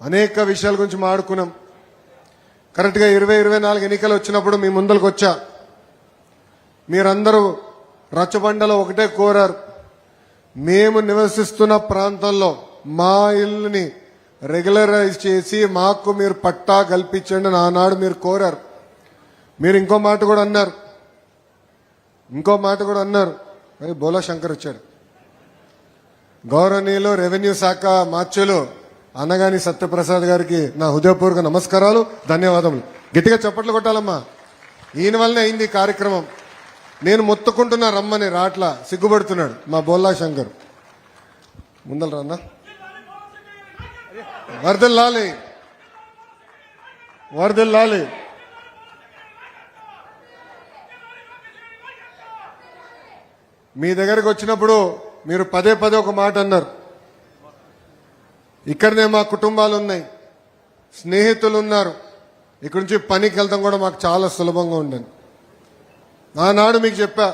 అనేక విషయాల గురించి మాట్లాడుకున్నాం. కరెక్ట్గా 2024 ఎన్నికలు వచ్చినప్పుడు మీ ముందరకు వచ్చా. మీరందరూ రచ్చబండలో ఒకటే కోరారు, మేము నివసిస్తున్న ప్రాంతంలో మా ఇల్లుని రెగ్యులరైజ్ చేసి మాకు మీరు పట్టా కల్పించండి అని ఆనాడు మీరు కోరారు. మీరు ఇంకో మాట కూడా అన్నారు. బోలా శంకర్ వచ్చాడు. గౌరవనీయులు రెవెన్యూ శాఖ మార్చులు అనగాని సత్యప్రసాద్ గారికి నా హృదయపూర్వక నమస్కారాలు, ధన్యవాదములు. గట్టిగా చప్పట్లు కొట్టాలమ్మా. ఈయన వల్లనే అయింది ఈ కార్యక్రమం. నేను మొత్తుకుంటున్నా రమ్మని రాట్లా, సిగ్గుపడుతున్నాడు మా బోలా శంకర్. ముందల రాన్నా. వరదల్లాలి. మీ దగ్గరకు వచ్చినప్పుడు మీరు పదే ఒక మాట అన్నారు. ఇక్కడనే మా కుటుంబాలు ఉన్నాయి, స్నేహితులు ఉన్నారు, ఇక్కడి నుంచి పనికి వెళ్తాం కూడా మాకు చాలా సులభంగా ఉండను. ఆనాడు మీకు చెప్పా,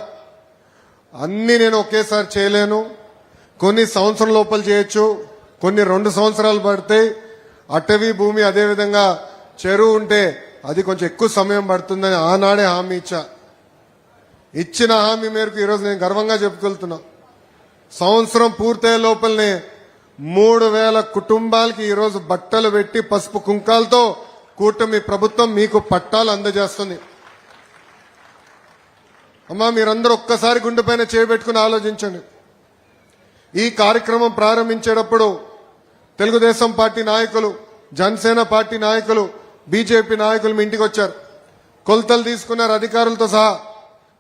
అన్నీ నేను ఒకేసారి చేయలేను, కొన్ని సంవత్సరం లోపల చేయొచ్చు, కొన్ని 2 సంవత్సరాలు పడతాయి. అటవీ భూమి అదేవిధంగా చెరువు ఉంటే అది కొంచెం ఎక్కువ సమయం పడుతుందని ఆనాడే హామీ ఇచ్చా. ఇచ్చిన హామీ మేరకు ఈరోజు నేను గర్వంగా చెప్పుకెళ్తున్నా. సంవత్సరం పూర్తయ్యే లోపలనే 3000 కుటుంబాలకి ఈరోజు బట్టలు పెట్టి పసుపు కుంకాలతో కూటమి ప్రభుత్వం మీకు పట్టాలు అందజేస్తుంది. అమ్మా, మీరందరూ ఒక్కసారి గుండెపైన చేయబెట్టుకుని ఆలోచించండి. ఈ కార్యక్రమం ప్రారంభించేటప్పుడు తెలుగుదేశం పార్టీ నాయకులు, జనసేన పార్టీ నాయకులు, బీజేపీ నాయకులు మీ ఇంటికి వచ్చారు, కొలతలు తీసుకున్నారు అధికారులతో సహా.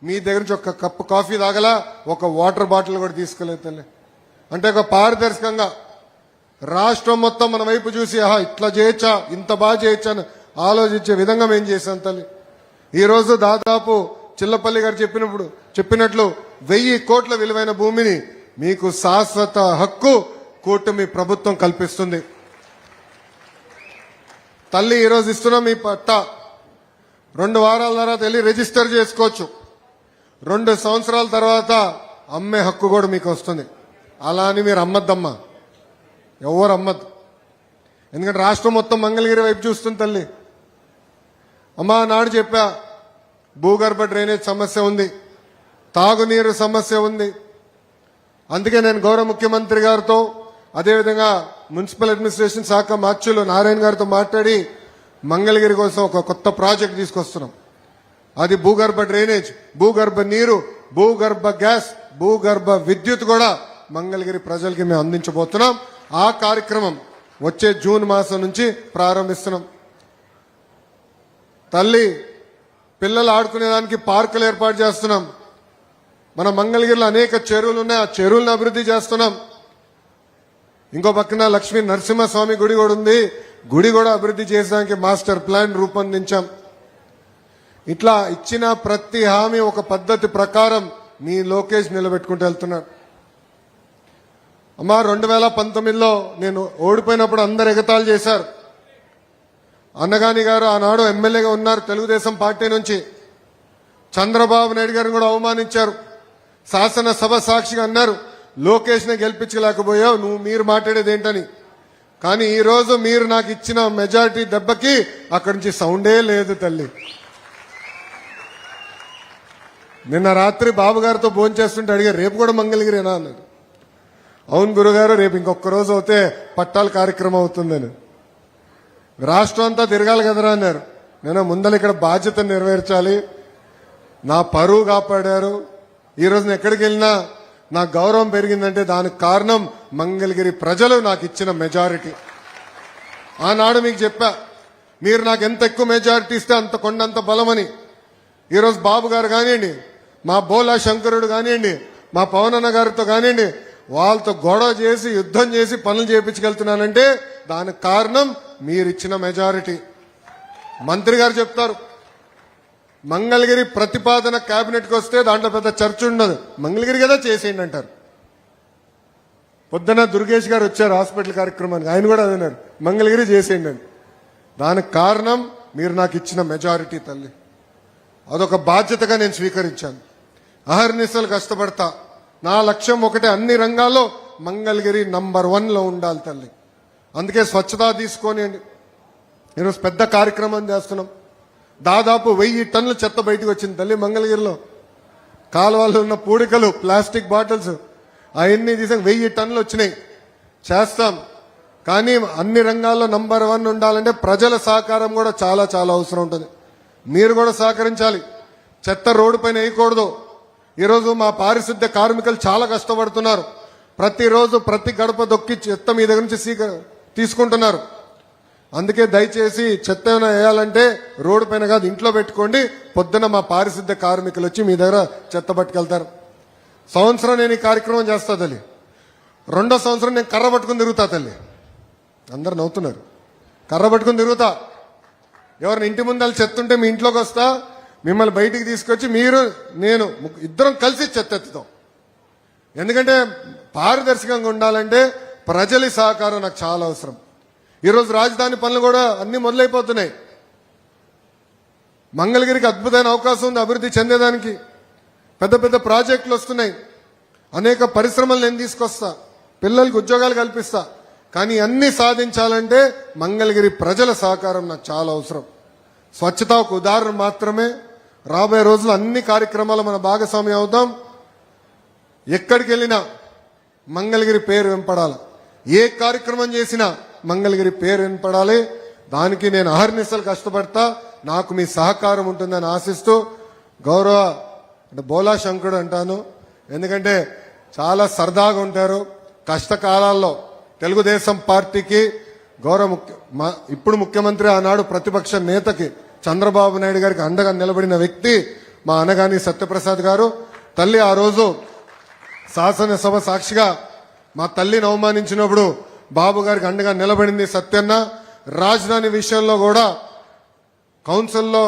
మీ దగ్గర నుంచి ఒక కప్పు కాఫీ తాగలా, ఒక వాటర్ బాటిల్ కూడా తీసుకోలేదు తల్లి. అంటే ఒక పారదర్శకంగా రాష్ట్రం మొత్తం మన వైపు చూసి ఇట్లా చేయొచ్చా, ఇంత బాగా చేయొచ్చా అని ఆలోచించే విధంగా మేము చేశాం తల్లి. ఈరోజు దాదాపు చిల్లపల్లి గారు చెప్పినట్లు 1000 కోట్ల విలువైన భూమిని మీకు శాశ్వత హక్కు కూటమి ప్రభుత్వం కల్పిస్తుంది. తల్లి ఈరోజు ఇస్తున్నాం మీ పట్టా. 2 వారాల తర్వాత వెళ్ళి రిజిస్టర్ చేసుకోవచ్చు. 2 సంవత్సరాల తర్వాత అమ్మే హక్కు కూడా మీకు వస్తుంది. అలా అని మీరు అమ్మద్దమ్మా, ఎవరు అమ్మద్దు. ఎందుకంటే రాష్ట్రం మొత్తం మంగళగిరి వైపు చూస్తుంది తల్లి. అమ్మా, నాడు చెప్పా, భూగర్భ డ్రైనేజ్ సమస్య ఉంది, తాగునీరు సమస్య ఉంది. అందుకే నేను గౌరవ ముఖ్యమంత్రి గారితో అదేవిధంగా మున్సిపల్ అడ్మినిస్ట్రేషన్ శాఖ మార్చులు నారాయణ గారితో మాట్లాడి మంగళగిరి కోసం ఒక కొత్త ప్రాజెక్ట్ తీసుకొస్తున్నాం. అది భూగర్భ డ్రైనేజ్, భూగర్భ నీరు, భూగర్భ గ్యాస్, భూగర్భ విద్యుత్ కూడా మంగళగిరి ప్రజలకి మేము అందించబోతున్నాం. ఆ కార్యక్రమం వచ్చే జూన్ మాసం నుంచి ప్రారంభిస్తున్నాం. తల్లి, పిల్లలు ఆడుకునేదానికి పార్కులు ఏర్పాటు చేస్తున్నాం. మన మంగళగిరిలో అనేక చెరువులు ఉన్నాయి, ఆ చెరువులను అభివృద్ధి చేస్తున్నాం. ఇంకో పక్కన లక్ష్మీ నరసింహస్వామి గుడి కూడా ఉంది, గుడి కూడా అభివృద్ధి చేయడానికి మాస్టర్ ప్లాన్ రూపొందించాం. ఇట్లా ఇచ్చిన ప్రతి హామీ ఒక పద్ధతి ప్రకారం మీ లోకేష్ నిలబెట్టుకుంటూ వెళ్తున్నారు. అమ్మా, 2019లో నేను ఓడిపోయినప్పుడు అందరు ఎగతాళి చేశారు. అన్నగాని గారు ఆనాడు ఎమ్మెల్యేగా ఉన్నారు తెలుగుదేశం పార్టీ నుంచి. చంద్రబాబు నాయుడు గారిని కూడా అవమానించారు. శాసనసభ సాక్షిగా అన్నారు, లోకేష్ని గెలిపించలేకపోయావు, మీరు మాట్లాడేది ఏంటని. కానీ ఈరోజు మీరు నాకు ఇచ్చిన మెజారిటీ దెబ్బకి అక్కడి నుంచి సౌండే లేదు తల్లి. నిన్న రాత్రి బాబు గారితో భోంచేస్తుంటే అడిగారు, రేపు కూడా మంగళగిరేనా అన్నారు. అవును గురుగారు, రేపు ఇంకొక రోజు అవుతే పట్టాల కార్యక్రమం అవుతుందని. రాష్ట్రం అంతా తిరగాలి కదరా అన్నారు. నేను ముందర ఇక్కడ బాధ్యత నెరవేర్చాలి, నా పరువు కాపాడారు. ఈరోజు నేను ఎక్కడికి వెళ్ళినా నా గౌరవం పెరిగిందంటే దానికి కారణం మంగళగిరి ప్రజలు నాకు ఇచ్చిన మెజారిటీ. ఆనాడు మీకు చెప్పా, మీరు నాకు ఎంత ఎక్కువ మెజారిటీ ఇస్తే అంత కొండంత బలమని. ఈరోజు బాబు గారు కానివ్వండి, మా బోలా శంకరుడు కానివ్వండి, మా పవనన్న గారితో కానివ్వండి, వాళ్ళతో గొడవ చేసి యుద్ధం చేసి పనులు చేయించగలుగుతున్నానంటే దానికి కారణం మీరిచ్చిన మెజారిటీ. మంత్రి గారు చెప్తారు, మంగళగిరి ప్రతిపాదన కేబినెట్కి వస్తే దాంట్లో పెద్ద చర్చ ఉండదు, మంగళగిరి కదా చేసేయండి అంటారు. పొద్దున దుర్గేష్ గారు వచ్చారు హాస్పిటల్ కార్యక్రమానికి, ఆయన కూడా అదన్నారు, మంగళగిరి చేసేయండి అని. దానికి కారణం మీరు నాకు ఇచ్చిన మెజారిటీ తల్లి. అదొక బాధ్యతగా నేను స్వీకరించాను. అహర్నిశలు కష్టపడతా. నా లక్ష్యం ఒకటే, అన్ని రంగాల్లో మంగళగిరి నంబర్ 1లో ఉండాలి తల్లి. అందుకే స్వచ్ఛత తీసుకొని ఈరోజు పెద్ద కార్యక్రమం చేస్తున్నాం. దాదాపు 1000 టన్నుల చెత్త బయటకు వచ్చింది తల్లి మంగళగిరిలో. కాలువల్లో ఉన్న పూడికలు, ప్లాస్టిక్ బాటిల్స్ అవన్నీ తీసాక 1000 టన్నులు వచ్చినాయి. చేస్తాం, కానీ అన్ని రంగాల్లో నంబర్ 1 ఉండాలంటే ప్రజల సహకారం కూడా చాలా చాలా అవసరం ఉంటుంది. మీరు కూడా సహకరించాలి. చెత్త రోడ్డు పైన వేయకూడదు. ఈరోజు మా పారిశుద్ధ్య కార్మికులు చాలా కష్టపడుతున్నారు. ప్రతిరోజు ప్రతి గడప దొక్కి చెత్త మీ దగ్గర నుంచి తీసుకుంటున్నారు. అందుకే దయచేసి చెత్త ఏమైనా వేయాలంటే రోడ్డు పైన కాదు, ఇంట్లో పెట్టుకోండి. పొద్దున మా పారిశుద్ధ్య కార్మికులు వచ్చి మీ దగ్గర చెత్త పట్టుకెళ్తారు. సంవత్సరం నేను ఈ కార్యక్రమం చేస్తా తల్లి. 2వ సంవత్సరం నేను కర్ర పట్టుకుని తిరుగుతా తల్లి. అందరు నవ్వుతున్నారు. కర్ర పట్టుకుని తిరుగుతా. ఎవరిని ఇంటి ముందు చెత్త ఉంటే మీ ఇంట్లోకి వస్తా, మిమ్మల్ని బయటికి తీసుకొచ్చి నేను ఇద్దరం కలిసి చెత్త ఎత్తుతాం. ఎందుకంటే పారదర్శకంగా ఉండాలంటే ప్రజల సహకారం నాకు చాలా అవసరం. ఈరోజు రాజధాని పనులు కూడా అన్ని మొదలైపోతున్నాయి. మంగళగిరికి అద్భుతమైన అవకాశం ఉంది అభివృద్ధి చెందేదానికి. పెద్ద పెద్ద ప్రాజెక్టులు వస్తున్నాయి. అనేక పరిశ్రమలు నేను తీసుకొస్తా, పిల్లలకు ఉద్యోగాలు కల్పిస్తా. కానీ అన్ని సాధించాలంటే మంగళగిరి ప్రజల సహకారం నాకు చాలా అవసరం. స్వచ్ఛత ఒక ఉదాహరణ మాత్రమే. రాబోయే రోజులు అన్ని కార్యక్రమాలు మన భాగస్వామ్యం అవుతాం. ఎక్కడికి వెళ్ళినా మంగళగిరి పేరు వినపడాలి. ఏ కార్యక్రమం చేసినా మంగళగిరి పేరు వినపడాలి. దానికి నేను అహర్నిశలు కష్టపడతా. నాకు మీ సహకారం ఉంటుందని ఆశిస్తూ, గౌరవ బోలా శంకరుడు అంటాను, ఎందుకంటే చాలా సరదాగా ఉంటారు. కష్టకాలాల్లో తెలుగుదేశం పార్టీకి ఇప్పుడు ముఖ్యమంత్రి, ఆనాడు ప్రతిపక్ష నేతకి చంద్రబాబు నాయుడు గారికి అండగా నిలబడిన వ్యక్తి మా అనగాని సత్యప్రసాద్ గారు. తల్లి ఆ రోజు శాసనసభ సాక్షిగా మా తల్లిని అవమానించినప్పుడు బాబు గారికి అండగా నిలబడింది సత్యన్న. రాజధాని విషయంలో కూడా కౌన్సిల్లో